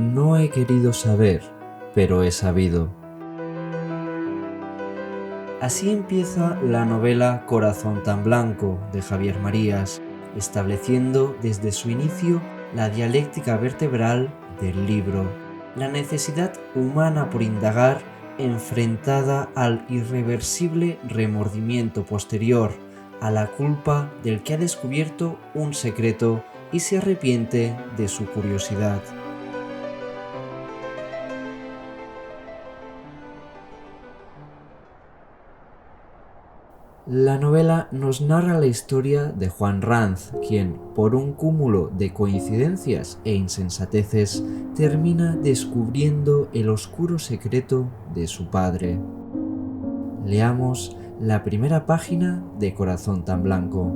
No he querido saber, pero he sabido. Así empieza la novela Corazón tan blanco de Javier Marías, estableciendo desde su inicio la dialéctica vertebral del libro, la necesidad humana por indagar enfrentada al irreversible remordimiento posterior, a la culpa del que ha descubierto un secreto y se arrepiente de su curiosidad. La novela nos narra la historia de Juan Ranz, quien, por un cúmulo de coincidencias e insensateces, termina descubriendo el oscuro secreto de su padre. Leamos la primera página de Corazón tan blanco.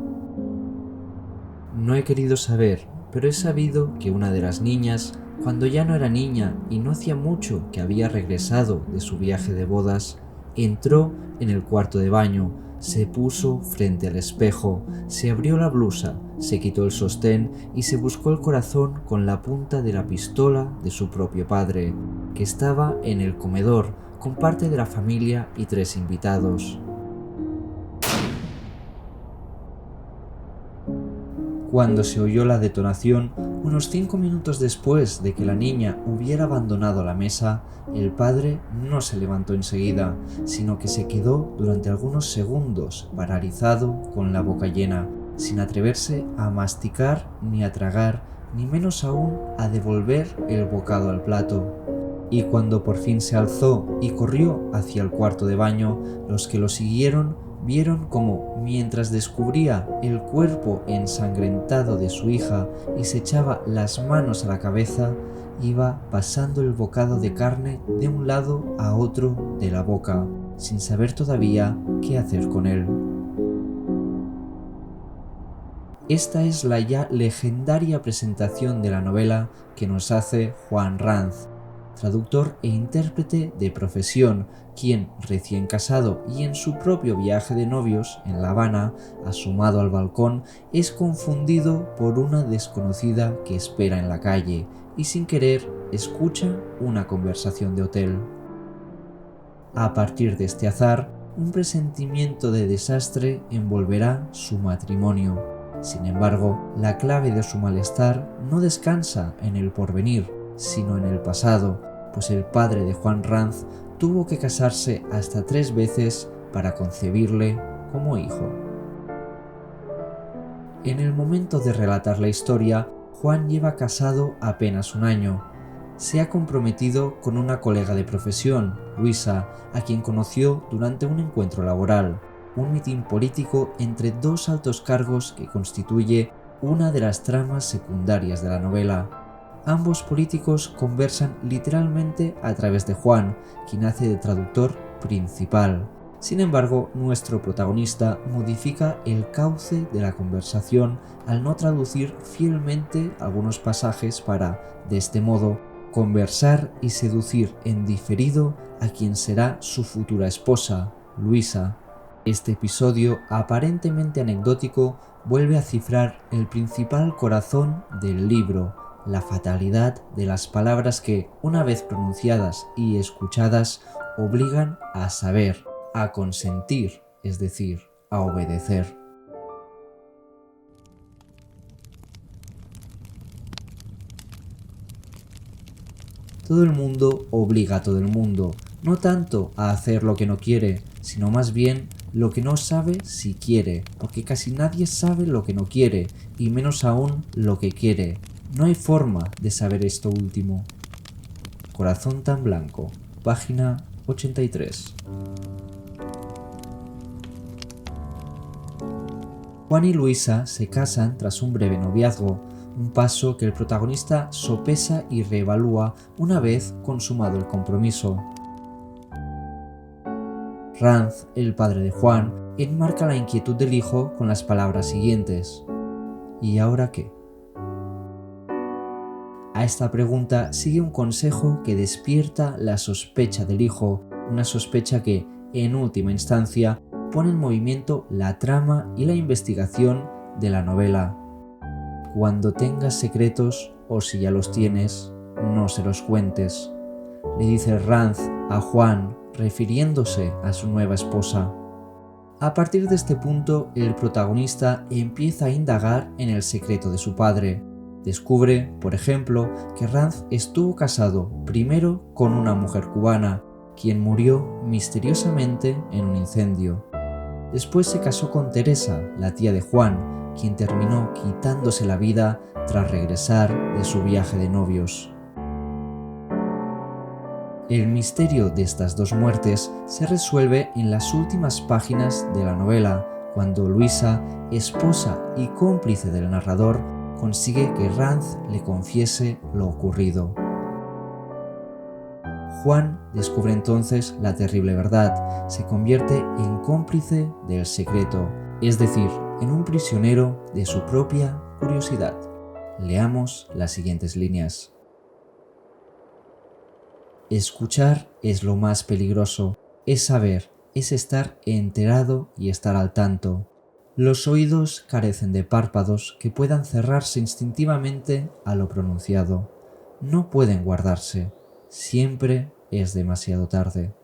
No he querido saber, pero he sabido que una de las niñas, cuando ya no era niña y no hacía mucho que había regresado de su viaje de bodas, entró en el cuarto de baño, se puso frente al espejo, se abrió la blusa, se quitó el sostén y se buscó el corazón con la punta de la pistola de su propio padre, que estaba en el comedor con parte de la familia y 3 invitados. Cuando se oyó la detonación, unos 5 minutos después de que la niña hubiera abandonado la mesa, el padre no se levantó enseguida, sino que se quedó durante algunos segundos paralizado con la boca llena, sin atreverse a masticar ni a tragar, ni menos aún a devolver el bocado al plato. Y cuando por fin se alzó y corrió hacia el cuarto de baño, los que lo siguieron vieron como, mientras descubría el cuerpo ensangrentado de su hija y se echaba las manos a la cabeza, iba pasando el bocado de carne de un lado a otro de la boca, sin saber todavía qué hacer con él. Esta es la ya legendaria presentación de la novela que nos hace Juan Ranz, traductor e intérprete de profesión, quien, recién casado y en su propio viaje de novios en La Habana, asomado al balcón, es confundido por una desconocida que espera en la calle y sin querer escucha una conversación de hotel. A partir de este azar, un presentimiento de desastre envolverá su matrimonio. Sin embargo, la clave de su malestar no descansa en el porvenir, sino en el pasado, pues el padre de Juan Ranz tuvo que casarse hasta 3 veces para concebirle como hijo. En el momento de relatar la historia, Juan lleva casado apenas un año. Se ha comprometido con una colega de profesión, Luisa, a quien conoció durante un encuentro laboral, un mitin político entre 2 altos cargos que constituye una de las tramas secundarias de la novela. Ambos políticos conversan literalmente a través de Juan, quien hace de traductor principal. Sin embargo, nuestro protagonista modifica el cauce de la conversación al no traducir fielmente algunos pasajes para, de este modo, conversar y seducir en diferido a quien será su futura esposa, Luisa. Este episodio, aparentemente anecdótico, vuelve a cifrar el principal corazón del libro, la fatalidad de las palabras que, una vez pronunciadas y escuchadas, obligan a saber, a consentir, es decir, a obedecer. Todo el mundo obliga a todo el mundo, no tanto a hacer lo que no quiere, sino más bien lo que no sabe si quiere, porque casi nadie sabe lo que no quiere, y menos aún lo que quiere. No hay forma de saber esto último. Corazón tan blanco, página 83. Juan y Luisa se casan tras un breve noviazgo, un paso que el protagonista sopesa y reevalúa una vez consumado el compromiso. Ranz, el padre de Juan, enmarca la inquietud del hijo con las palabras siguientes: ¿y ahora qué? A esta pregunta sigue un consejo que despierta la sospecha del hijo, una sospecha que, en última instancia, pone en movimiento la trama y la investigación de la novela. Cuando tengas secretos, o si ya los tienes, no se los cuentes, le dice Ranz a Juan, refiriéndose a su nueva esposa. A partir de este punto, el protagonista empieza a indagar en el secreto de su padre. Descubre, por ejemplo, que Ranz estuvo casado primero con una mujer cubana, quien murió misteriosamente en un incendio. Después se casó con Teresa, la tía de Juan, quien terminó quitándose la vida tras regresar de su viaje de novios. El misterio de estas dos muertes se resuelve en las últimas páginas de la novela, cuando Luisa, esposa y cómplice del narrador, consigue que Ranz le confiese lo ocurrido. Juan descubre entonces la terrible verdad, se convierte en cómplice del secreto, es decir, en un prisionero de su propia curiosidad. Leamos las siguientes líneas. Escuchar es lo más peligroso, es saber, es estar enterado y estar al tanto. Los oídos carecen de párpados que puedan cerrarse instintivamente a lo pronunciado. No pueden guardarse. Siempre es demasiado tarde.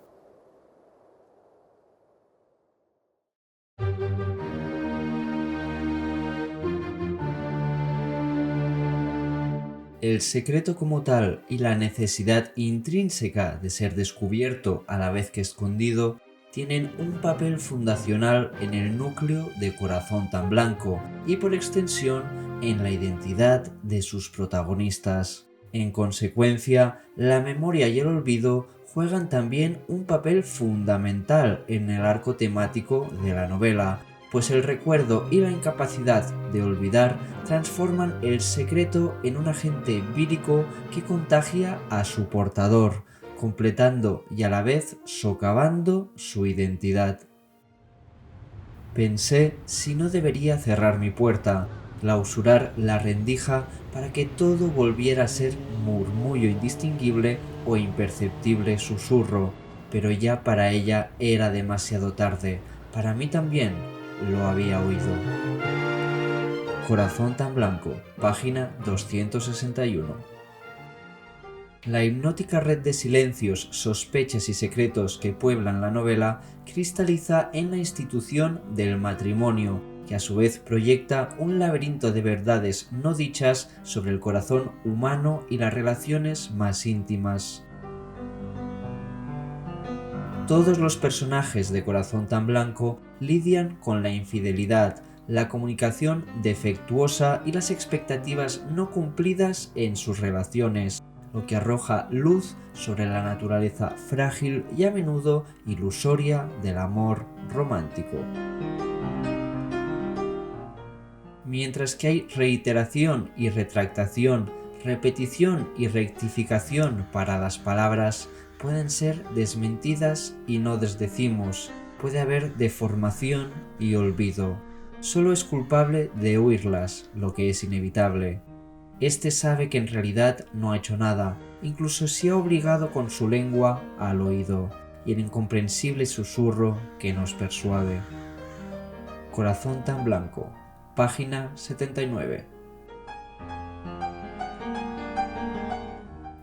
El secreto como tal y la necesidad intrínseca de ser descubierto a la vez que escondido tienen un papel fundacional en el núcleo de Corazón tan Blanco y por extensión en la identidad de sus protagonistas. En consecuencia, la memoria y el olvido juegan también un papel fundamental en el arco temático de la novela, pues el recuerdo y la incapacidad de olvidar transforman el secreto en un agente vírico que contagia a su portador, completando y a la vez socavando su identidad. Pensé si no debería cerrar mi puerta, clausurar la rendija para que todo volviera a ser murmullo indistinguible o imperceptible susurro, pero ya para ella era demasiado tarde, para mí también lo había oído. Corazón tan Blanco, página 261. La hipnótica red de silencios, sospechas y secretos que pueblan la novela cristaliza en la institución del matrimonio, que a su vez proyecta un laberinto de verdades no dichas sobre el corazón humano y las relaciones más íntimas. Todos los personajes de Corazón tan Blanco lidian con la infidelidad, la comunicación defectuosa y las expectativas no cumplidas en sus relaciones, lo que arroja luz sobre la naturaleza frágil y a menudo ilusoria del amor romántico. Mientras que hay reiteración y retractación, repetición y rectificación para las palabras, pueden ser desmentidas y no desdecimos, puede haber deformación y olvido. Solo es culpable de oírlas, lo que es inevitable. Este sabe que en realidad no ha hecho nada, incluso se ha obligado con su lengua al oído, y el incomprensible susurro que nos persuade. Corazón tan Blanco, página 79.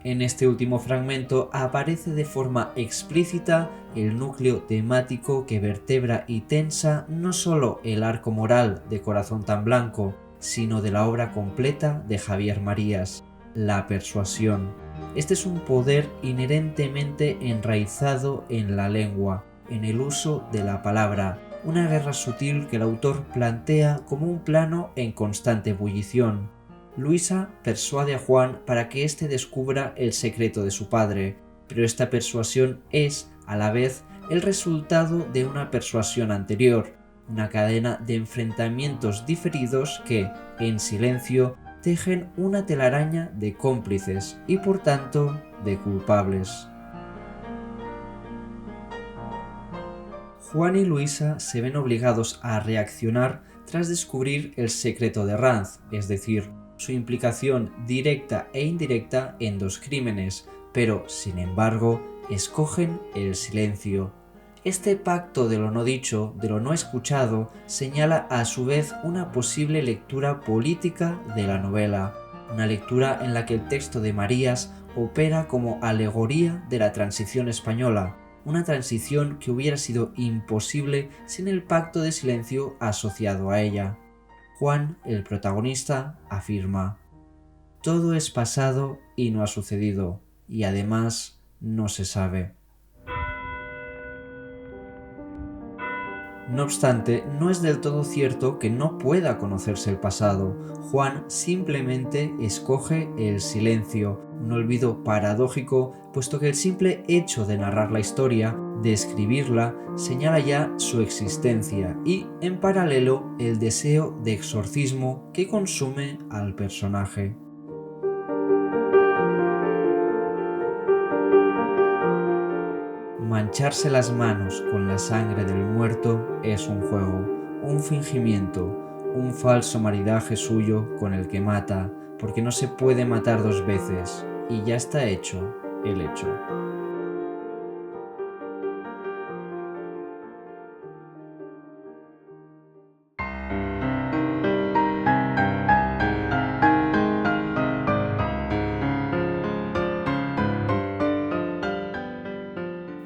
En este último fragmento aparece de forma explícita el núcleo temático que vertebra y tensa no solo el arco moral de Corazón tan Blanco, sino de la obra completa de Javier Marías, la persuasión. Este es un poder inherentemente enraizado en la lengua, en el uso de la palabra, una guerra sutil que el autor plantea como un plano en constante ebullición. Luisa persuade a Juan para que éste descubra el secreto de su padre, pero esta persuasión es, a la vez, el resultado de una persuasión anterior, una cadena de enfrentamientos diferidos que, en silencio, tejen una telaraña de cómplices y, por tanto, de culpables. Juan y Luisa se ven obligados a reaccionar tras descubrir el secreto de Ranz, es decir, su implicación directa e indirecta en dos crímenes, pero, sin embargo, escogen el silencio. Este pacto de lo no dicho, de lo no escuchado, señala a su vez una posible lectura política de la novela, una lectura en la que el texto de Marías opera como alegoría de la transición española, una transición que hubiera sido imposible sin el pacto de silencio asociado a ella. Juan, el protagonista, afirma: todo es pasado y no ha sucedido, y además no se sabe. No obstante, no es del todo cierto que no pueda conocerse el pasado. Juan simplemente escoge el silencio, un olvido paradójico, puesto que el simple hecho de narrar la historia, de escribirla, señala ya su existencia y, en paralelo, el deseo de exorcismo que consume al personaje. Mancharse las manos con la sangre del muerto es un juego, un fingimiento, un falso maridaje suyo con el que mata, porque no se puede matar dos veces, y ya está hecho el hecho.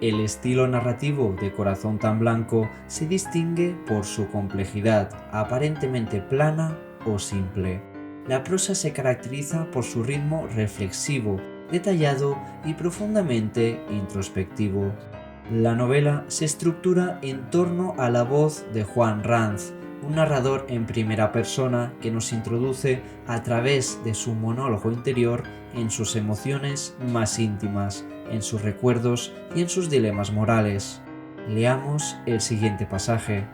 El estilo narrativo de Corazón tan blanco se distingue por su complejidad, aparentemente plana o simple. La prosa se caracteriza por su ritmo reflexivo, detallado y profundamente introspectivo. La novela se estructura en torno a la voz de Juan Ranz, un narrador en primera persona que nos introduce a través de su monólogo interior en sus emociones más íntimas, en sus recuerdos y en sus dilemas morales. Leamos el siguiente pasaje.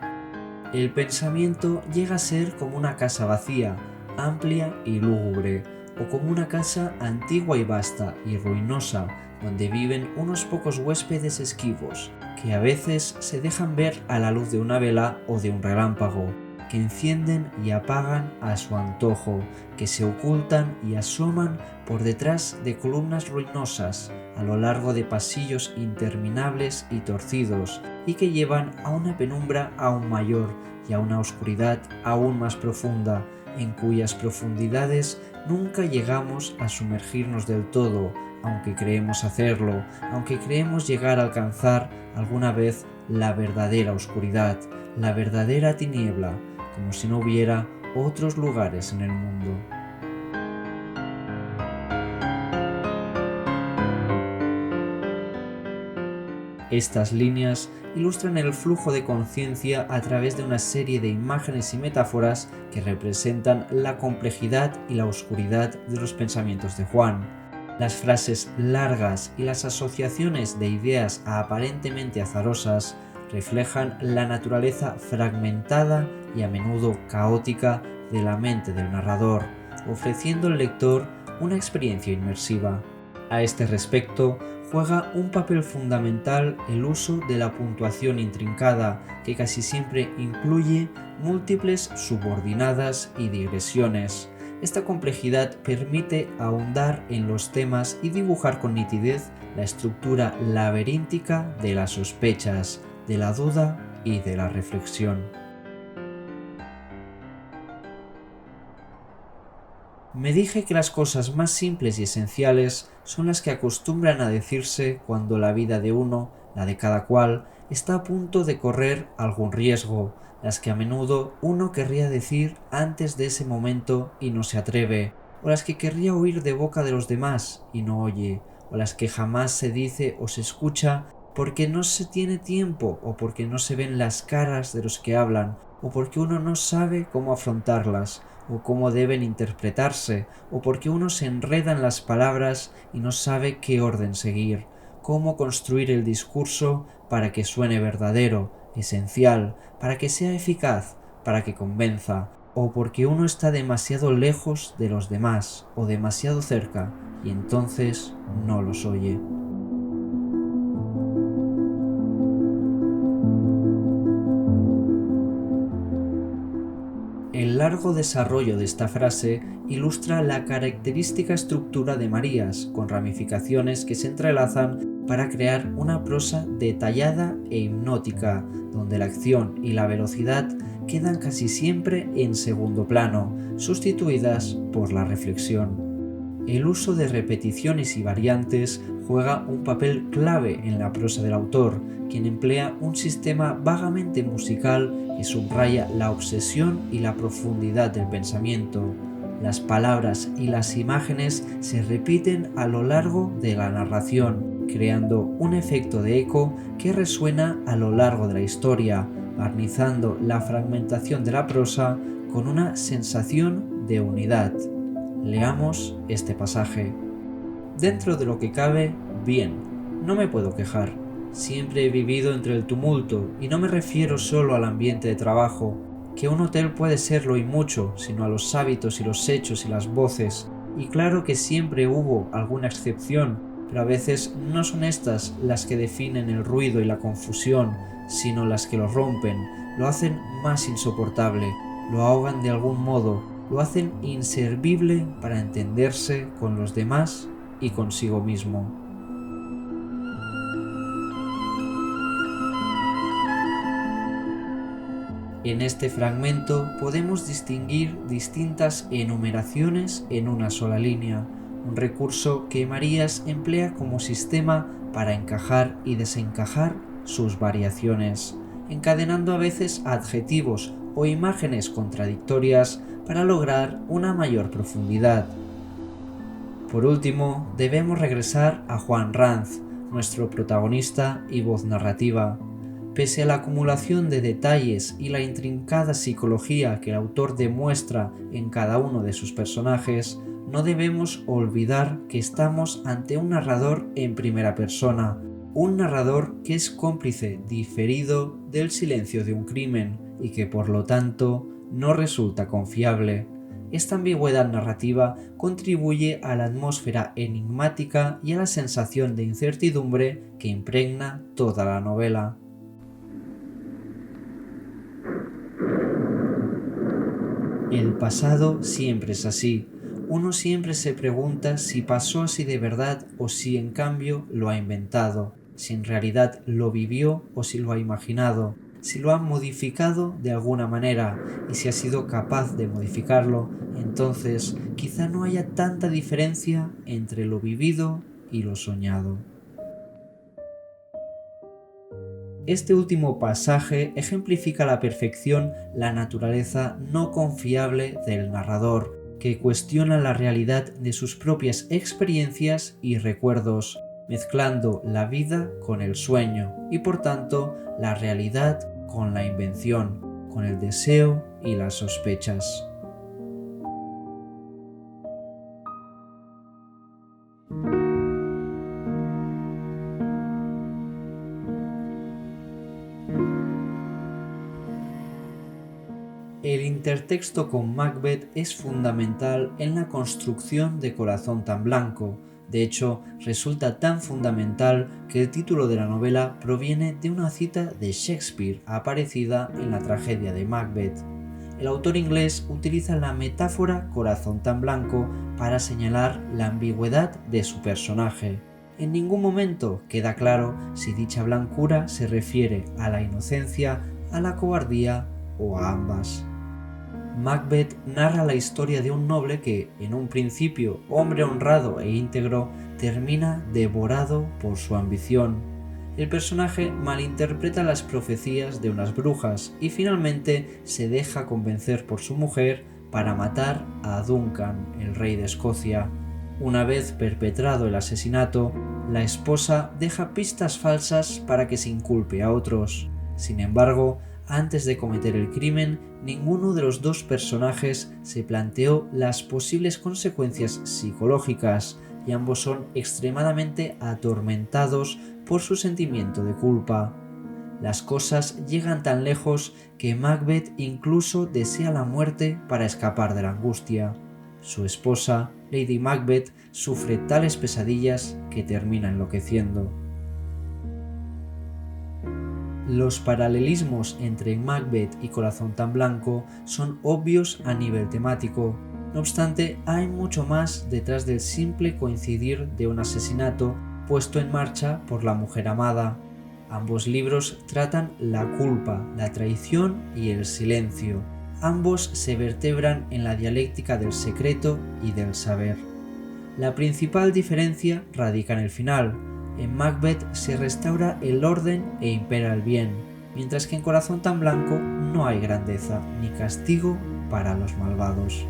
El pensamiento llega a ser como una casa vacía, amplia y lúgubre, o como una casa antigua y vasta y ruinosa, donde viven unos pocos huéspedes esquivos, que a veces se dejan ver a la luz de una vela o de un relámpago, que encienden y apagan a su antojo, que se ocultan y asoman por detrás de columnas ruinosas, a lo largo de pasillos interminables y torcidos, y que llevan a una penumbra aún mayor y a una oscuridad aún más profunda, en cuyas profundidades nunca llegamos a sumergirnos del todo, aunque creemos hacerlo, aunque creemos llegar a alcanzar alguna vez la verdadera oscuridad, la verdadera tiniebla, como si no hubiera otros lugares en el mundo. Estas líneas ilustran el flujo de conciencia a través de una serie de imágenes y metáforas que representan la complejidad y la oscuridad de los pensamientos de Juan. Las frases largas y las asociaciones de ideas aparentemente azarosas reflejan la naturaleza fragmentada y a menudo caótica de la mente del narrador, ofreciendo al lector una experiencia inmersiva. A este respecto, juega un papel fundamental el uso de la puntuación intrincada, que casi siempre incluye múltiples subordinadas y digresiones. Esta complejidad permite ahondar en los temas y dibujar con nitidez la estructura laberíntica de las sospechas, de la duda y de la reflexión. Me dije que las cosas más simples y esenciales son las que acostumbran a decirse cuando la vida de uno, la de cada cual, está a punto de correr algún riesgo, las que a menudo uno querría decir antes de ese momento y no se atreve, o las que querría oír de boca de los demás y no oye, o las que jamás se dice o se escucha porque no se tiene tiempo o porque no se ven las caras de los que hablan, o porque uno no sabe cómo afrontarlas, o cómo deben interpretarse, o porque uno se enreda en las palabras y no sabe qué orden seguir, cómo construir el discurso para que suene verdadero, esencial, para que sea eficaz, para que convenza, o porque uno está demasiado lejos de los demás o demasiado cerca y entonces no los oye. El largo desarrollo de esta frase ilustra la característica estructura de Marías, con ramificaciones que se entrelazan para crear una prosa detallada e hipnótica, donde la acción y la velocidad quedan casi siempre en segundo plano, sustituidas por la reflexión. El uso de repeticiones y variantes juega un papel clave en la prosa del autor, quien emplea un sistema vagamente musical que subraya la obsesión y la profundidad del pensamiento. Las palabras y las imágenes se repiten a lo largo de la narración, creando un efecto de eco que resuena a lo largo de la historia, barnizando la fragmentación de la prosa con una sensación de unidad. Leamos este pasaje. Dentro de lo que cabe, bien, no me puedo quejar. Siempre he vivido entre el tumulto y no me refiero solo al ambiente de trabajo, que un hotel puede serlo y mucho, sino a los hábitos y los hechos y las voces. Y claro que siempre hubo alguna excepción, pero a veces no son estas las que definen el ruido y la confusión, sino las que lo rompen, lo hacen más insoportable, lo ahogan de algún modo, lo hacen inservible para entenderse con los demás y consigo mismo. En este fragmento podemos distinguir distintas enumeraciones en una sola línea, un recurso que Marías emplea como sistema para encajar y desencajar sus variaciones, encadenando a veces adjetivos o imágenes contradictorias para lograr una mayor profundidad. Por último, debemos regresar a Juan Ranz, nuestro protagonista y voz narrativa. Pese a la acumulación de detalles y la intrincada psicología que el autor demuestra en cada uno de sus personajes, no debemos olvidar que estamos ante un narrador en primera persona, un narrador que es cómplice diferido del silencio de un crimen y que por lo tanto no resulta confiable. Esta ambigüedad narrativa contribuye a la atmósfera enigmática y a la sensación de incertidumbre que impregna toda la novela. El pasado siempre es así. Uno siempre se pregunta si pasó así de verdad o si en cambio lo ha inventado, si en realidad lo vivió o si lo ha imaginado, si lo ha modificado de alguna manera y si ha sido capaz de modificarlo, entonces quizá no haya tanta diferencia entre lo vivido y lo soñado. Este último pasaje ejemplifica a la perfección la naturaleza no confiable del narrador, que cuestiona la realidad de sus propias experiencias y recuerdos, mezclando la vida con el sueño y por tanto la realidad con la invención, con el deseo y las sospechas. El intertexto con Macbeth es fundamental en la construcción de Corazón tan blanco. De hecho, resulta tan fundamental que el título de la novela proviene de una cita de Shakespeare aparecida en la tragedia de Macbeth. El autor inglés utiliza la metáfora Corazón tan blanco para señalar la ambigüedad de su personaje. En ningún momento queda claro si dicha blancura se refiere a la inocencia, a la cobardía o a ambas. Macbeth narra la historia de un noble que, en un principio hombre honrado e íntegro, termina devorado por su ambición. El personaje malinterpreta las profecías de unas brujas y finalmente se deja convencer por su mujer para matar a Duncan, el rey de Escocia. Una vez perpetrado el asesinato, la esposa deja pistas falsas para que se inculpe a otros. Sin embargo, antes de cometer el crimen, ninguno de los dos personajes se planteó las posibles consecuencias psicológicas y ambos son extremadamente atormentados por su sentimiento de culpa. Las cosas llegan tan lejos que Macbeth incluso desea la muerte para escapar de la angustia. Su esposa, Lady Macbeth, sufre tales pesadillas que termina enloqueciendo. Los paralelismos entre Macbeth y Corazón tan blanco son obvios a nivel temático. No obstante, hay mucho más detrás del simple coincidir de un asesinato puesto en marcha por la mujer amada. Ambos libros tratan la culpa, la traición y el silencio. Ambos se vertebran en la dialéctica del secreto y del saber. La principal diferencia radica en el final. En Macbeth se restaura el orden e impera el bien, mientras que en Corazón tan blanco no hay grandeza ni castigo para los malvados.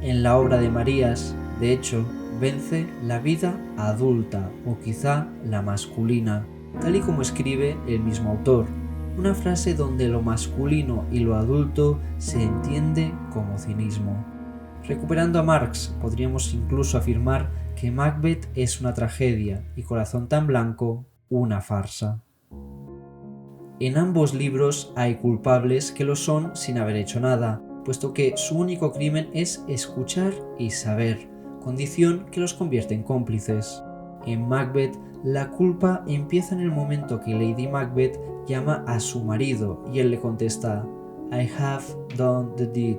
En la obra de Marías, de hecho, vence la vida adulta o quizá la masculina, tal y como escribe el mismo autor, una frase donde lo masculino y lo adulto se entiende como cinismo. Recuperando a Marx, podríamos incluso afirmar que Macbeth es una tragedia y Corazón tan blanco una farsa. En ambos libros hay culpables que lo son sin haber hecho nada, puesto que su único crimen es escuchar y saber, condición que los convierte en cómplices. En Macbeth, la culpa empieza en el momento que Lady Macbeth llama a su marido y él le contesta "I have done the deed".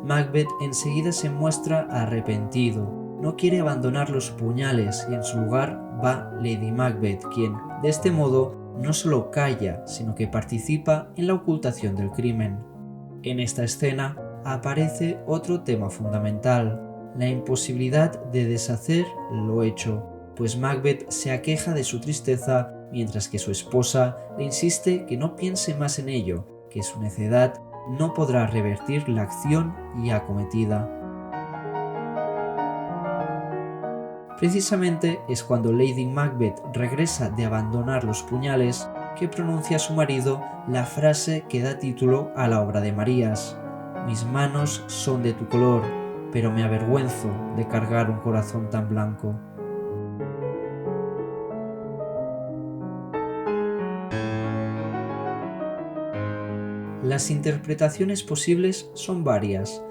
Macbeth enseguida se muestra arrepentido, no quiere abandonar los puñales y en su lugar va Lady Macbeth, quien, de este modo, no solo calla, sino que participa en la ocultación del crimen. En esta escena aparece otro tema fundamental, la imposibilidad de deshacer lo hecho, pues Macbeth se aqueja de su tristeza mientras que su esposa le insiste que no piense más en ello, que su necedad no podrá revertir la acción ya acometida. Precisamente es cuando Lady Macbeth regresa de abandonar los puñales que pronuncia a su marido la frase que da título a la obra de Marías: "Mis manos son de tu color, pero me avergüenzo de cargar un corazón tan blanco". Las interpretaciones posibles son varias.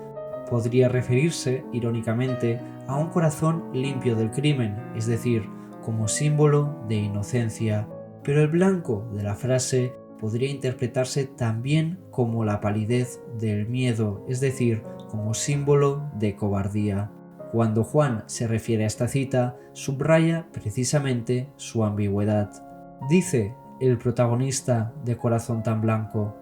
Podría referirse, irónicamente, a un corazón limpio del crimen, es decir, como símbolo de inocencia, pero el blanco de la frase podría interpretarse también como la palidez del miedo, es decir, como símbolo de cobardía. Cuando Juan se refiere a esta cita, subraya precisamente su ambigüedad. Dice el protagonista de Corazón tan blanco,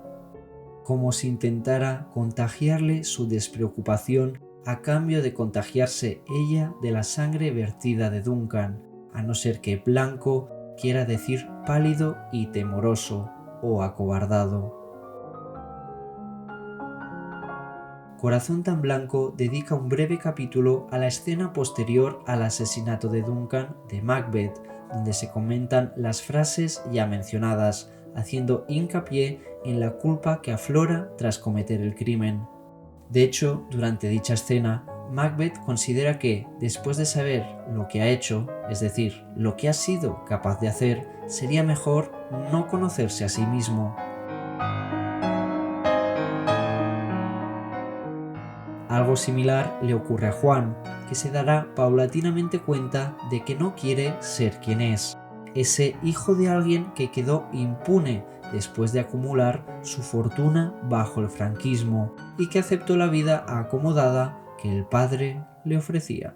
como si intentara contagiarle su despreocupación a cambio de contagiarse ella de la sangre vertida de Duncan, a no ser que blanco quiera decir pálido y temoroso o acobardado. Corazón tan blanco dedica un breve capítulo a la escena posterior al asesinato de Duncan de Macbeth, donde se comentan las frases ya mencionadas, haciendo hincapié en la culpa que aflora tras cometer el crimen. De hecho, durante dicha escena, Macbeth considera que, después de saber lo que ha hecho, es decir, lo que ha sido capaz de hacer, sería mejor no conocerse a sí mismo. Algo similar le ocurre a Juan, que se dará paulatinamente cuenta de que no quiere ser quien es, ese hijo de alguien que quedó impune después de acumular su fortuna bajo el franquismo y que aceptó la vida acomodada que el padre le ofrecía.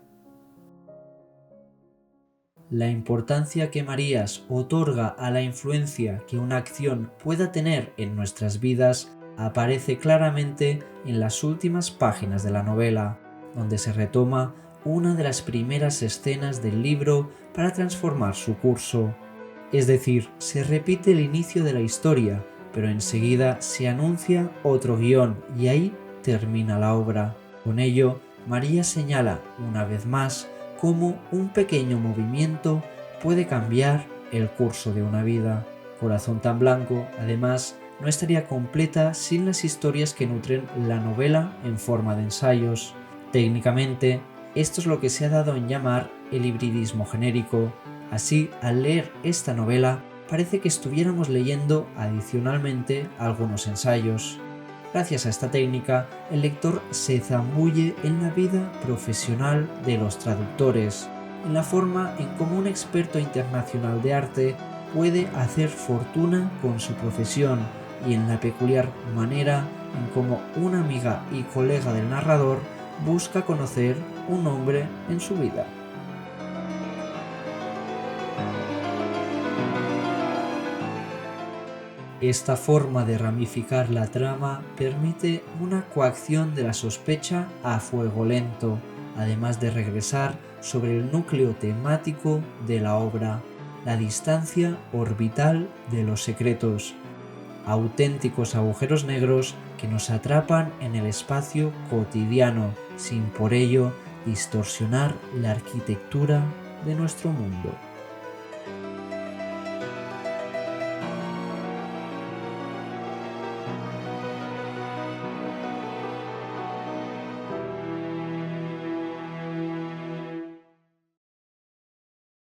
La importancia que Marías otorga a la influencia que una acción pueda tener en nuestras vidas aparece claramente en las últimas páginas de la novela, donde se retoma una de las primeras escenas del libro para transformar su curso. Es decir, se repite el inicio de la historia, pero enseguida se anuncia otro guión y ahí termina la obra. Con ello, María señala una vez más cómo un pequeño movimiento puede cambiar el curso de una vida. Corazón tan blanco, además, no estaría completa sin las historias que nutren la novela en forma de ensayos. Técnicamente, esto es lo que se ha dado en llamar el hibridismo genérico. Así, al leer esta novela, parece que estuviéramos leyendo adicionalmente algunos ensayos. Gracias a esta técnica, el lector se zambulle en la vida profesional de los traductores, en la forma en cómo un experto internacional de arte puede hacer fortuna con su profesión y en la peculiar manera en cómo una amiga y colega del narrador busca conocer un hombre en su vida. Esta forma de ramificar la trama permite una coacción de la sospecha a fuego lento, además de regresar sobre el núcleo temático de la obra, la distancia orbital de los secretos, auténticos agujeros negros que nos atrapan en el espacio cotidiano, sin por ello distorsionar la arquitectura de nuestro mundo.